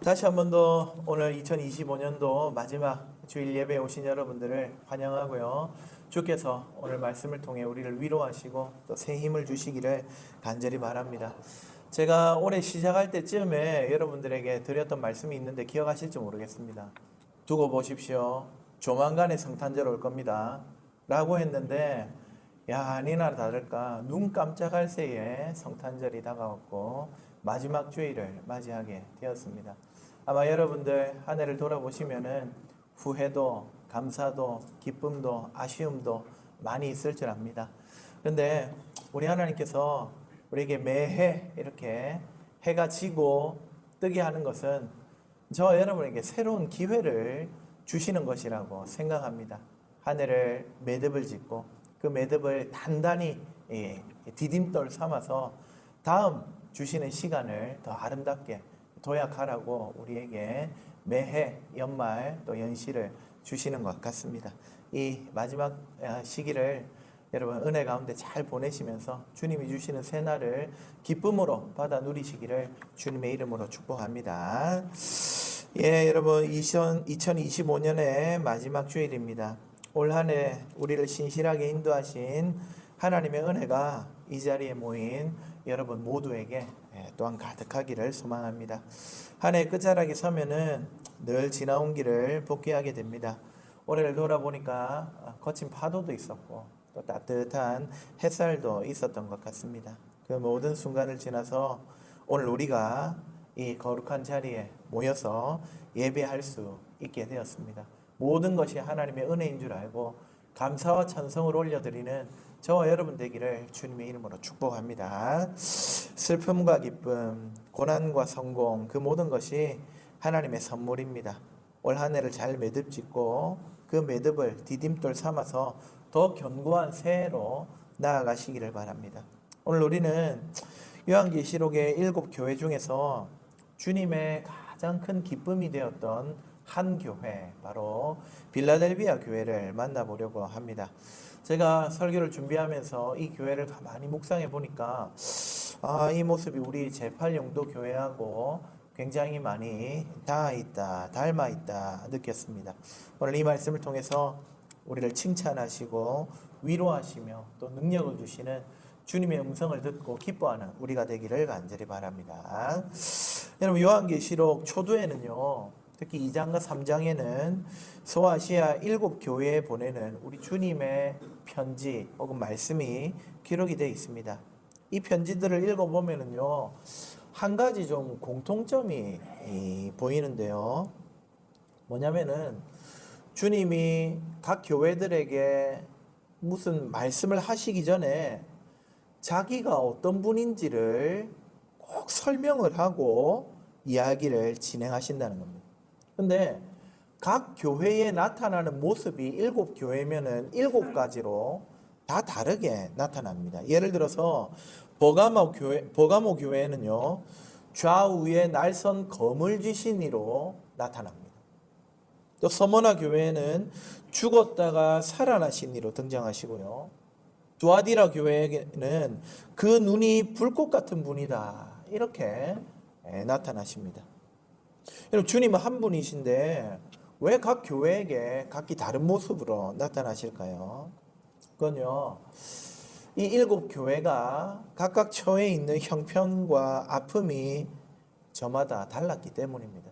다시 한 번 더 오늘 2025년도 마지막 주일 예배에 오신 여러분들을 환영하고요. 주께서 오늘 말씀을 통해 우리를 위로하시고 또 새 힘을 주시기를 간절히 바랍니다. 제가 올해 시작할 때쯤에 여러분들에게 드렸던 말씀이 있는데 기억하실지 모르겠습니다. 두고 보십시오. 조만간에 성탄절 올 겁니다. 라고 했는데 아니나 다를까 눈 깜짝할 새에 성탄절이 다가왔고 마지막 주일을 맞이하게 되었습니다. 아마 여러분들 한 해를 돌아보시면은 후회도 감사도 기쁨도 아쉬움도 많이 있을 줄 압니다. 그런데 우리 하나님께서 우리에게 매해 이렇게 해가 지고 뜨게 하는 것은 저와 여러분에게 새로운 기회를 주시는 것이라고 생각합니다. 한 해를 매듭을 짓고 그 매듭을 단단히 디딤돌 삼아서 다음 주시는 시간을 더 아름답게 도약하라고 우리에게 매해 연말 또 연시를 주시는 것 같습니다. 이 마지막 시기를 여러분 은혜 가운데 잘 보내시면서 주님이 주시는 새날을 기쁨으로 받아 누리시기를 주님의 이름으로 축복합니다. 여러분 2025년의 마지막 주일입니다. 올 한 해 우리를 신실하게 인도하신 하나님의 은혜가 이 자리에 모인 여러분 모두에게 또한 가득하기를 소망합니다. 한 해 끝자락에 서면은 늘 지나온 길을 복귀하게 됩니다. 올해를 돌아보니까 거친 파도도 있었고 또 따뜻한 햇살도 있었던 것 같습니다. 그 모든 순간을 지나서 오늘 우리가 이 거룩한 자리에 모여서 예배할 수 있게 되었습니다. 모든 것이 하나님의 은혜인 줄 알고 감사와 찬송을 올려드리는 저와 여러분 되기를 주님의 이름으로 축복합니다. 슬픔과 기쁨, 고난과 성공, 그 모든 것이 하나님의 선물입니다. 올 한 해를 잘 매듭 짓고 그 매듭을 디딤돌 삼아서 더 견고한 새해로 나아가시기를 바랍니다. 오늘 우리는 요한계시록의 7교회 중에서 주님의 가장 큰 기쁨이 되었던 한 교회, 바로 빌라델비아 교회를 만나보려고 합니다. 제가 설교를 준비하면서 이 교회를 가만히 묵상해 보니까 이 모습이 우리 제8영도 교회하고 굉장히 많이 닮아 있다 느꼈습니다. 오늘 이 말씀을 통해서 우리를 칭찬하시고 위로하시며 또 능력을 주시는 주님의 음성을 듣고 기뻐하는 우리가 되기를 간절히 바랍니다. 여러분 요한계시록 초두에는요, 특히 2장과 3장에는 소아시아 7교회에 보내는 우리 주님의 편지 혹은 말씀이 기록이 되어 있습니다. 이 편지들을 읽어보면은요, 한 가지 좀 공통점이 보이는데요. 뭐냐면은 주님이 각 교회들에게 무슨 말씀을 하시기 전에 자기가 어떤 분인지를 꼭 설명을 하고 이야기를 진행하신다는 겁니다. 근데 각 교회에 나타나는 모습이 7교회면은 7가지로 다 다르게 나타납니다. 예를 들어서 버가모 교회는요, 좌우에 날선 검을 쥐신 이로 나타납니다. 또 서머나 교회는 죽었다가 살아나신 이로 등장하시고요. 두아디라 교회에는 그 눈이 불꽃 같은 분이다, 이렇게 나타나십니다. 여러분, 주님은 한 분이신데 왜 각 교회에게 각기 다른 모습으로 나타나실까요? 그건요, 이 7교회가 각각 처해 있는 형편과 아픔이 저마다 달랐기 때문입니다.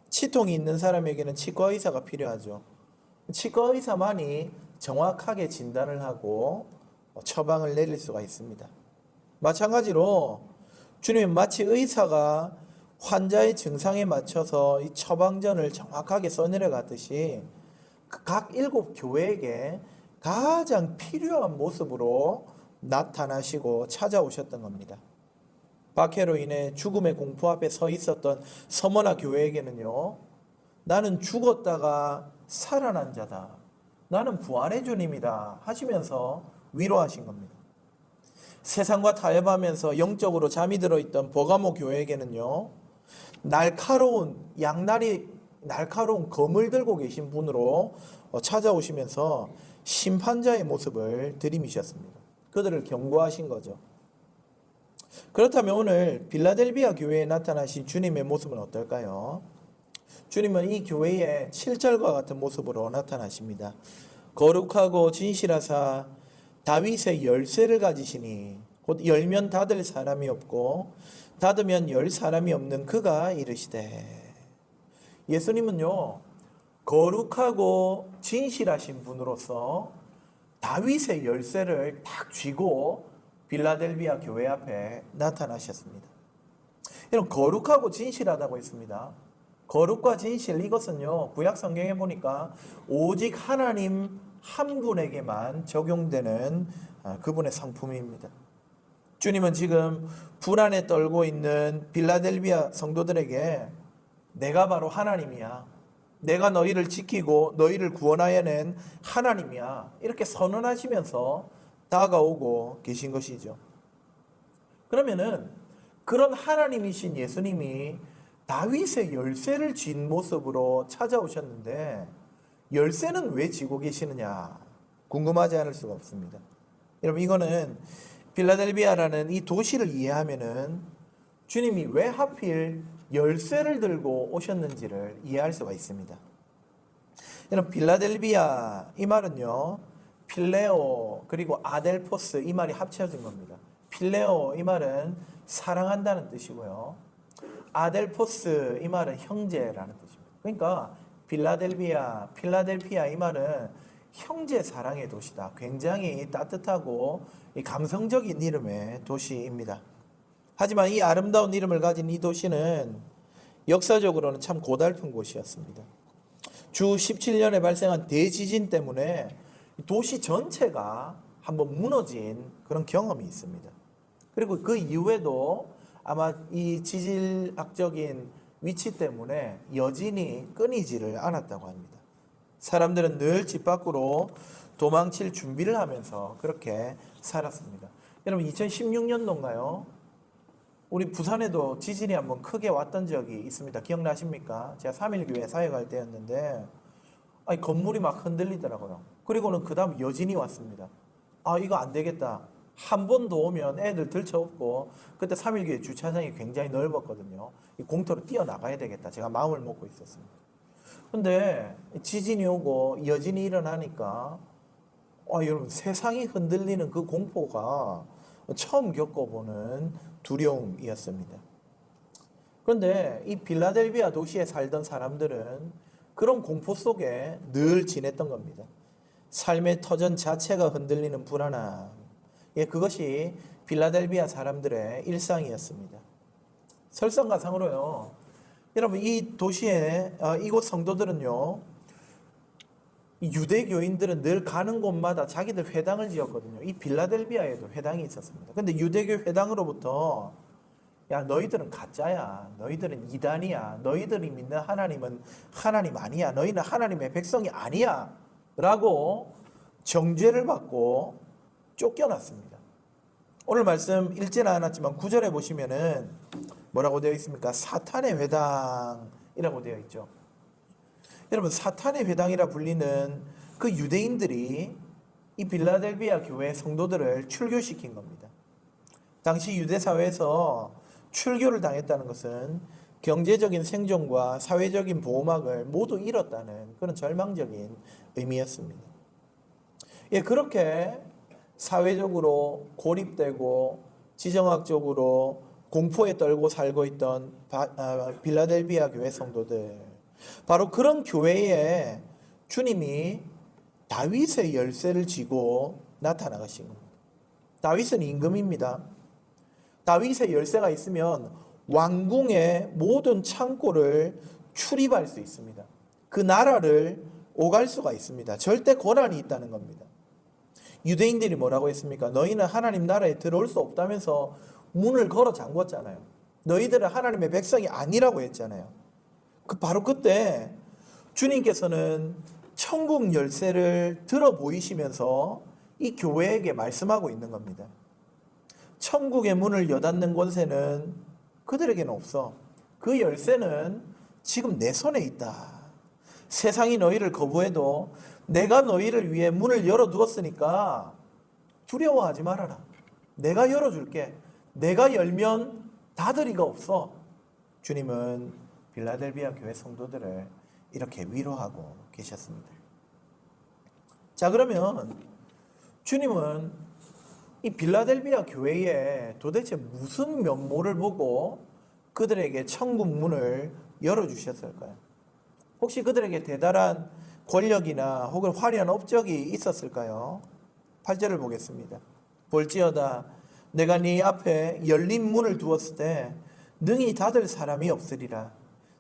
치통이 있는 사람에게는 치과의사가 필요하죠. 치과의사만이 정확하게 진단을 하고 처방을 내릴 수가 있습니다. 마찬가지로 주님은 마치 의사가 환자의 증상에 맞춰서 이 처방전을 정확하게 써내려가듯이 각 7교회에게 가장 필요한 모습으로 나타나시고 찾아오셨던 겁니다. 박해로 인해 죽음의 공포 앞에 서 있었던 서머나 교회에게는요, 나는 죽었다가 살아난 자다, 나는 부활의 주님이다 하시면서 위로하신 겁니다. 세상과 타협하면서 영적으로 잠이 들어있던 버가모 교회에게는요, 날카로운 검을 들고 계신 분으로 찾아오시면서 심판자의 모습을 들이미셨습니다. 그들을 경고하신 거죠. 그렇다면 오늘 빌라델비아 교회에 나타나신 주님의 모습은 어떨까요? 주님은 이 교회의 7절과 같은 모습으로 나타나십니다. 거룩하고 진실하사 다윗의 열쇠를 가지시니 곧 열면 닫을 사람이 없고 닫으면 열 사람이 없는 그가 이르시되. 예수님은요, 거룩하고 진실하신 분으로서 다윗의 열쇠를 딱 쥐고 빌라델비아 교회 앞에 나타나셨습니다. 이런 거룩하고 진실하다고 했습니다. 거룩과 진실, 이것은요, 구약 성경에 보니까 오직 하나님 한 분에게만 적용되는 그분의 상품입니다. 주님은 지금 불안에 떨고 있는 빌라델비아 성도들에게 내가 바로 하나님이야, 내가 너희를 지키고 너희를 구원하여낸 하나님이야, 이렇게 선언하시면서 다가오고 계신 것이죠. 그러면은 그런 하나님이신 예수님이 다윗의 열쇠를 쥔 모습으로 찾아오셨는데 열쇠는 왜 쥐고 계시느냐 궁금하지 않을 수가 없습니다. 여러분, 이거는 빌라델비아라는 이 도시를 이해하면은 주님이 왜 하필 열쇠를 들고 오셨는지를 이해할 수가 있습니다. 여러분, 빌라델비아 이 말은요, 필레오 그리고 아델포스 이 말이 합쳐진 겁니다. 필레오 이 말은 사랑한다는 뜻이고요, 아델포스 이 말은 형제라는 뜻입니다. 그러니까 필라델피아 이 말은 형제 사랑의 도시다. 굉장히 따뜻하고 감성적인 이름의 도시입니다. 하지만 이 아름다운 이름을 가진 이 도시는 역사적으로는 참 고달픈 곳이었습니다. 주 17년에 발생한 대지진 때문에 도시 전체가 한번 무너진 그런 경험이 있습니다. 그리고 그 이후에도 아마 이 지질학적인 위치 때문에 여진이 끊이지를 않았다고 합니다. 사람들은 늘 집 밖으로 도망칠 준비를 하면서 그렇게 살았습니다. 여러분, 2016년도인가요? 우리 부산에도 지진이 한번 크게 왔던 적이 있습니다. 기억나십니까? 제가 3.1교회 사역할 때였는데 건물이 막 흔들리더라고요. 그리고는 그 다음 여진이 왔습니다. 이거 안 되겠다. 한 번 더 오면 애들 들쳐업고, 그때 3.1교회 주차장이 굉장히 넓었거든요. 이 공터로 뛰어나가야 되겠다. 제가 마음을 먹고 있었습니다. 근데 지진이 오고 여진이 일어나니까 여러분, 세상이 흔들리는 그 공포가 처음 겪어보는 두려움이었습니다. 그런데 이 빌라델비아 도시에 살던 사람들은 그런 공포 속에 늘 지냈던 겁니다. 삶의 터전 자체가 흔들리는 불안함, 그것이 빌라델비아 사람들의 일상이었습니다. 설상가상으로요, 여러분, 이 도시에 이곳 성도들은요, 유대교인들은 늘 가는 곳마다 자기들 회당을 지었거든요. 이 빌라델비아에도 회당이 있었습니다. 근데 유대교 회당으로부터 야, 너희들은 가짜야, 너희들은 이단이야, 너희들이 믿는 하나님은 하나님 아니야, 너희는 하나님의 백성이 아니야 라고 정죄를 받고 쫓겨났습니다. 오늘 말씀 읽지는 않았지만 9절에 보시면은 뭐라고 되어 있습니까? 사탄의 회당이라고 되어 있죠. 여러분, 사탄의 회당이라 불리는 그 유대인들이 이 빌라델비아 교회 성도들을 출교시킨 겁니다. 당시 유대 사회에서 출교를 당했다는 것은 경제적인 생존과 사회적인 보호막을 모두 잃었다는 그런 절망적인 의미였습니다. 그렇게 사회적으로 고립되고 지정학적으로 공포에 떨고 살고 있던 빌라델비아 교회 성도들, 바로 그런 교회에 주님이 다윗의 열쇠를 쥐고 나타나신 겁니다. 다윗은 임금입니다. 다윗의 열쇠가 있으면 왕궁의 모든 창고를 출입할 수 있습니다. 그 나라를 오갈 수가 있습니다. 절대 권한이 있다는 겁니다. 유대인들이 뭐라고 했습니까? 너희는 하나님 나라에 들어올 수 없다면서 문을 걸어 잠궜잖아요. 너희들은 하나님의 백성이 아니라고 했잖아요. 바로 그때 주님께서는 천국 열쇠를 들어 보이시면서 이 교회에게 말씀하고 있는 겁니다. 천국의 문을 여닫는 권세는 그들에게는 없어. 그 열쇠는 지금 내 손에 있다. 세상이 너희를 거부해도 내가 너희를 위해 문을 열어두었으니까 두려워하지 말아라. 내가 열어줄게. 내가 열면 닫으리가 없어. 주님은 빌라델비아 교회 성도들을 이렇게 위로하고 계셨습니다. 자, 그러면 주님은 이 빌라델비아 교회에 도대체 무슨 면모를 보고 그들에게 천국 문을 열어주셨을까요? 혹시 그들에게 대단한 권력이나 혹은 화려한 업적이 있었을까요? 8절을 보겠습니다. 볼지어다 내가 네 앞에 열린 문을 두었을 때 능히 닫을 사람이 없으리라.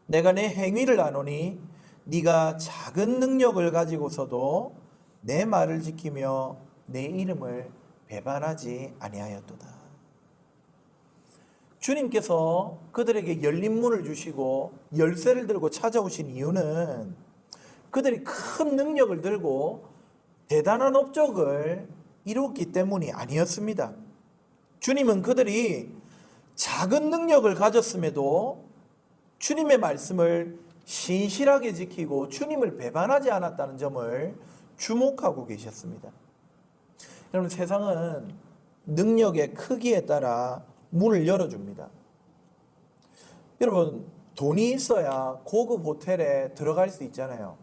내가 내 행위를 아노니 네가 작은 능력을 가지고서도 내 말을 지키며 내 이름을 배반하지 아니하였도다. 주님께서 그들에게 열린 문을 주시고 열쇠를 들고 찾아오신 이유는 그들이 큰 능력을 들고 대단한 업적을 이루었기 때문이 아니었습니다. 주님은 그들이 작은 능력을 가졌음에도 주님의 말씀을 신실하게 지키고 주님을 배반하지 않았다는 점을 주목하고 계셨습니다. 여러분, 세상은 능력의 크기에 따라 문을 열어줍니다. 여러분, 돈이 있어야 고급 호텔에 들어갈 수 있잖아요.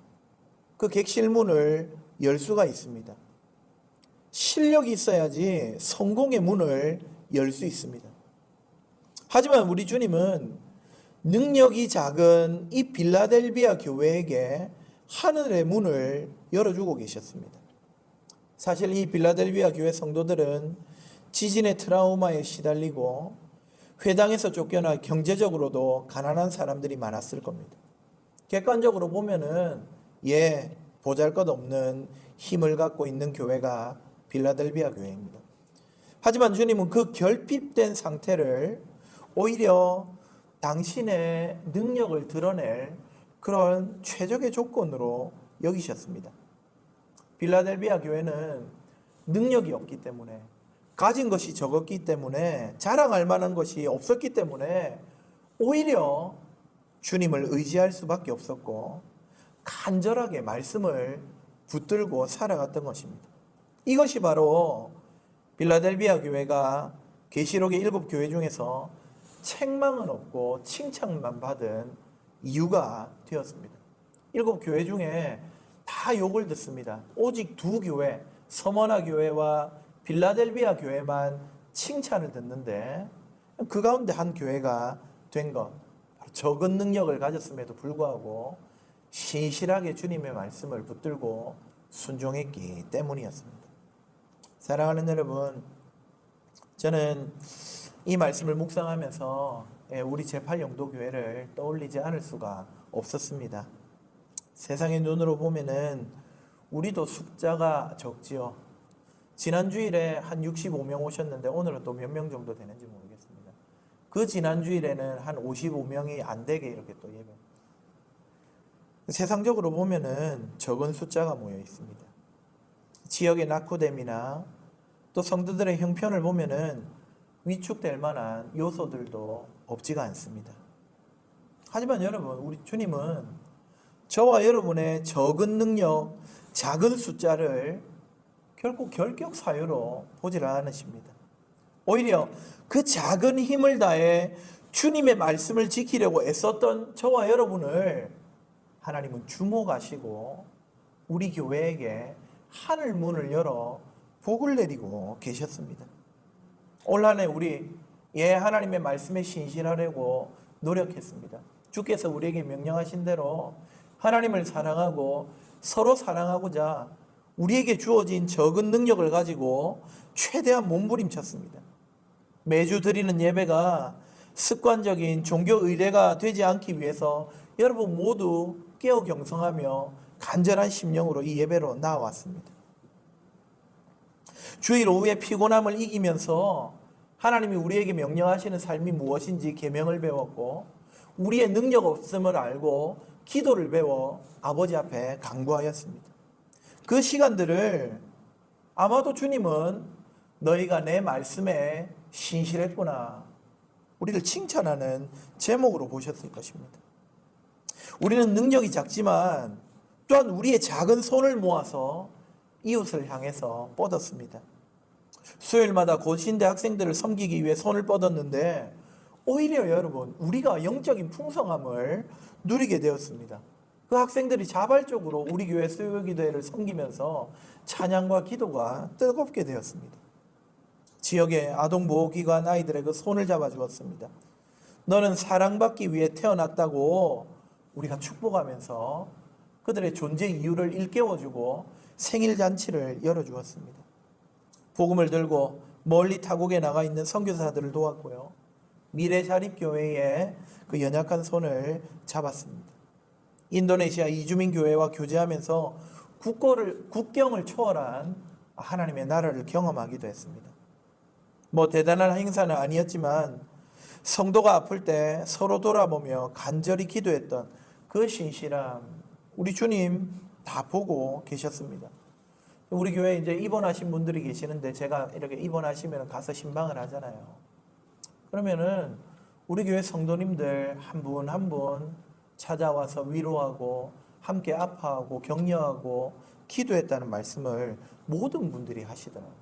그 객실문을 열 수가 있습니다. 실력이 있어야지 성공의 문을 열 수 있습니다. 하지만 우리 주님은 능력이 작은 이 빌라델비아 교회에게 하늘의 문을 열어주고 계셨습니다. 사실 이 빌라델비아 교회 성도들은 지진의 트라우마에 시달리고 회당에서 쫓겨나 경제적으로도 가난한 사람들이 많았을 겁니다. 객관적으로 보면은 보잘것없는 힘을 갖고 있는 교회가 빌라델비아 교회입니다. 하지만 주님은 그 결핍된 상태를 오히려 당신의 능력을 드러낼 그런 최적의 조건으로 여기셨습니다. 빌라델비아 교회는 능력이 없기 때문에, 가진 것이 적었기 때문에, 자랑할 만한 것이 없었기 때문에 오히려 주님을 의지할 수밖에 없었고 간절하게 말씀을 붙들고 살아갔던 것입니다. 이것이 바로 빌라델비아 교회가 계시록의 7교회 중에서 책망은 없고 칭찬만 받은 이유가 되었습니다. 7교회 중에 다 욕을 듣습니다. 오직 2교회, 서머나 교회와 빌라델비아 교회만 칭찬을 듣는데 그 가운데 한 교회가 된 것, 적은 능력을 가졌음에도 불구하고 신실하게 주님의 말씀을 붙들고 순종했기 때문이었습니다. 사랑하는 여러분, 저는 이 말씀을 묵상하면서 우리 제8영도교회를 떠올리지 않을 수가 없었습니다. 세상의 눈으로 보면은 우리도 숫자가 적지요. 지난 주일에 한 65명 오셨는데 오늘은 또 몇 명 정도 되는지 모르겠습니다. 그 지난 주일에는 한 55명이 안 되게 이렇게 또 예배. 세상적으로 보면은 적은 숫자가 모여 있습니다. 지역의 낙후됨이나 또 성도들의 형편을 보면은 위축될 만한 요소들도 없지가 않습니다. 하지만 여러분, 우리 주님은 저와 여러분의 적은 능력, 작은 숫자를 결코 결격 사유로 보질 않으십니다. 오히려 그 작은 힘을 다해 주님의 말씀을 지키려고 애썼던 저와 여러분을 하나님은 주목하시고 우리 교회에게 하늘 문을 열어 복을 내리고 계셨습니다. 올 한 해 우리 하나님의 말씀에 신실하려고 노력했습니다. 주께서 우리에게 명령하신 대로 하나님을 사랑하고 서로 사랑하고자 우리에게 주어진 적은 능력을 가지고 최대한 몸부림쳤습니다. 매주 드리는 예배가 습관적인 종교 의례가 되지 않기 위해서 여러분 모두 깨어 경성하며 간절한 심령으로 이 예배로 나아왔습니다. 주일 오후에 피곤함을 이기면서 하나님이 우리에게 명령하시는 삶이 무엇인지 계명을 배웠고 우리의 능력 없음을 알고 기도를 배워 아버지 앞에 간구하였습니다. 그 시간들을 아마도 주님은 너희가 내 말씀에 신실했구나, 우리를 칭찬하는 제목으로 보셨을 것입니다. 우리는 능력이 작지만 또한 우리의 작은 손을 모아서 이웃을 향해서 뻗었습니다. 수요일마다 고신대 학생들을 섬기기 위해 손을 뻗었는데 오히려 여러분 우리가 영적인 풍성함을 누리게 되었습니다. 그 학생들이 자발적으로 우리 교회 수요기도회를 섬기면서 찬양과 기도가 뜨겁게 되었습니다. 지역의 아동보호기관 아이들의 그 손을 잡아주었습니다. 너는 사랑받기 위해 태어났다고 우리가 축복하면서 그들의 존재 이유를 일깨워주고 생일잔치를 열어주었습니다. 복음을 들고 멀리 타국에 나가 있는 선교사들을 도왔고요. 미래자립교회의 그 연약한 손을 잡았습니다. 인도네시아 이주민 교회와 교제하면서 국경을 초월한 하나님의 나라를 경험하기도 했습니다. 대단한 행사는 아니었지만 성도가 아플 때 서로 돌아보며 간절히 기도했던 그 신실함, 우리 주님 다 보고 계셨습니다. 우리 교회에 이제 입원하신 분들이 계시는데 제가 이렇게 입원하시면 가서 신방을 하잖아요. 그러면은 우리 교회 성도님들 한 분 한 분 찾아와서 위로하고 함께 아파하고 격려하고 기도했다는 말씀을 모든 분들이 하시더라고요.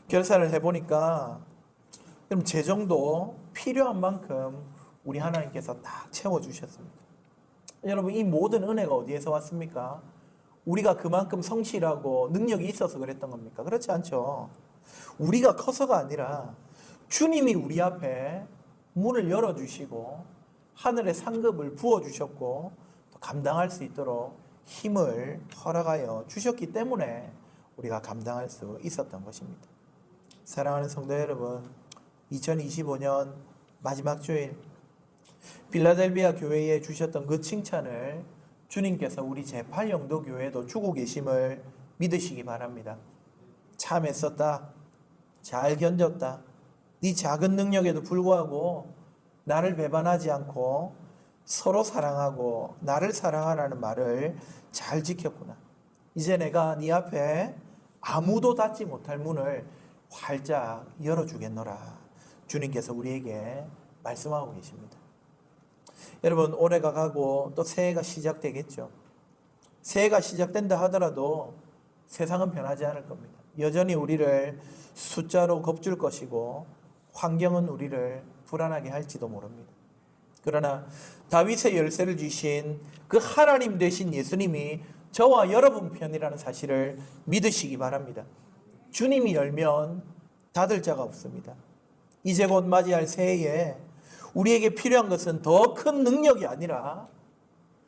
결산을 해보니까 그럼 재정도 필요한 만큼 우리 하나님께서 딱 채워주셨습니다. 여러분 이 모든 은혜가 어디에서 왔습니까? 우리가 그만큼 성실하고 능력이 있어서 그랬던 겁니까? 그렇지 않죠. 우리가 커서가 아니라 주님이 우리 앞에 문을 열어주시고 하늘의 상급을 부어주셨고 또 감당할 수 있도록 힘을 허락하여 주셨기 때문에 우리가 감당할 수 있었던 것입니다. 사랑하는 성도 여러분, 2025년 마지막 주일 빌라델비아 교회에 주셨던 그 칭찬을 주님께서 우리 제8영도 교회에도 주고 계심을 믿으시기 바랍니다. 참 애썼다. 잘 견뎠다. 네 작은 능력에도 불구하고 나를 배반하지 않고 서로 사랑하고 나를 사랑하라는 말을 잘 지켰구나. 이제 내가 네 앞에 아무도 닫지 못할 문을 활짝 열어주겠노라. 주님께서 우리에게 말씀하고 계십니다. 여러분 올해가 가고 또 새해가 시작되겠죠. 새해가 시작된다 하더라도 세상은 변하지 않을 겁니다. 여전히 우리를 숫자로 겁줄 것이고 환경은 우리를 불안하게 할지도 모릅니다. 그러나 다윗의 열쇠를 주신 그 하나님 되신 예수님이 저와 여러분 편이라는 사실을 믿으시기 바랍니다. 주님이 열면 닫을 자가 없습니다. 이제 곧 맞이할 새해에 우리에게 필요한 것은 더 큰 능력이 아니라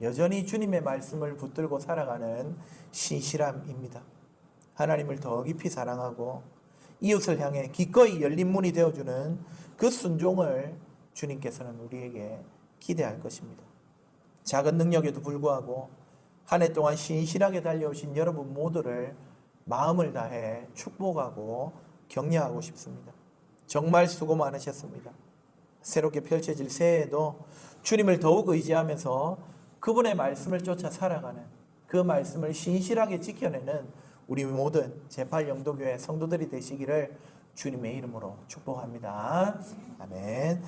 여전히 주님의 말씀을 붙들고 살아가는 신실함입니다. 하나님을 더 깊이 사랑하고 이웃을 향해 기꺼이 열린 문이 되어주는 그 순종을 주님께서는 우리에게 기대할 것입니다. 작은 능력에도 불구하고 한 해 동안 신실하게 달려오신 여러분 모두를 마음을 다해 축복하고 격려하고 싶습니다. 정말 수고 많으셨습니다. 새롭게 펼쳐질 새해에도 주님을 더욱 의지하면서 그분의 말씀을 쫓아 살아가는 그 말씀을 신실하게 지켜내는 우리 모든 제8영도교회 성도들이 되시기를 주님의 이름으로 축복합니다. 아멘.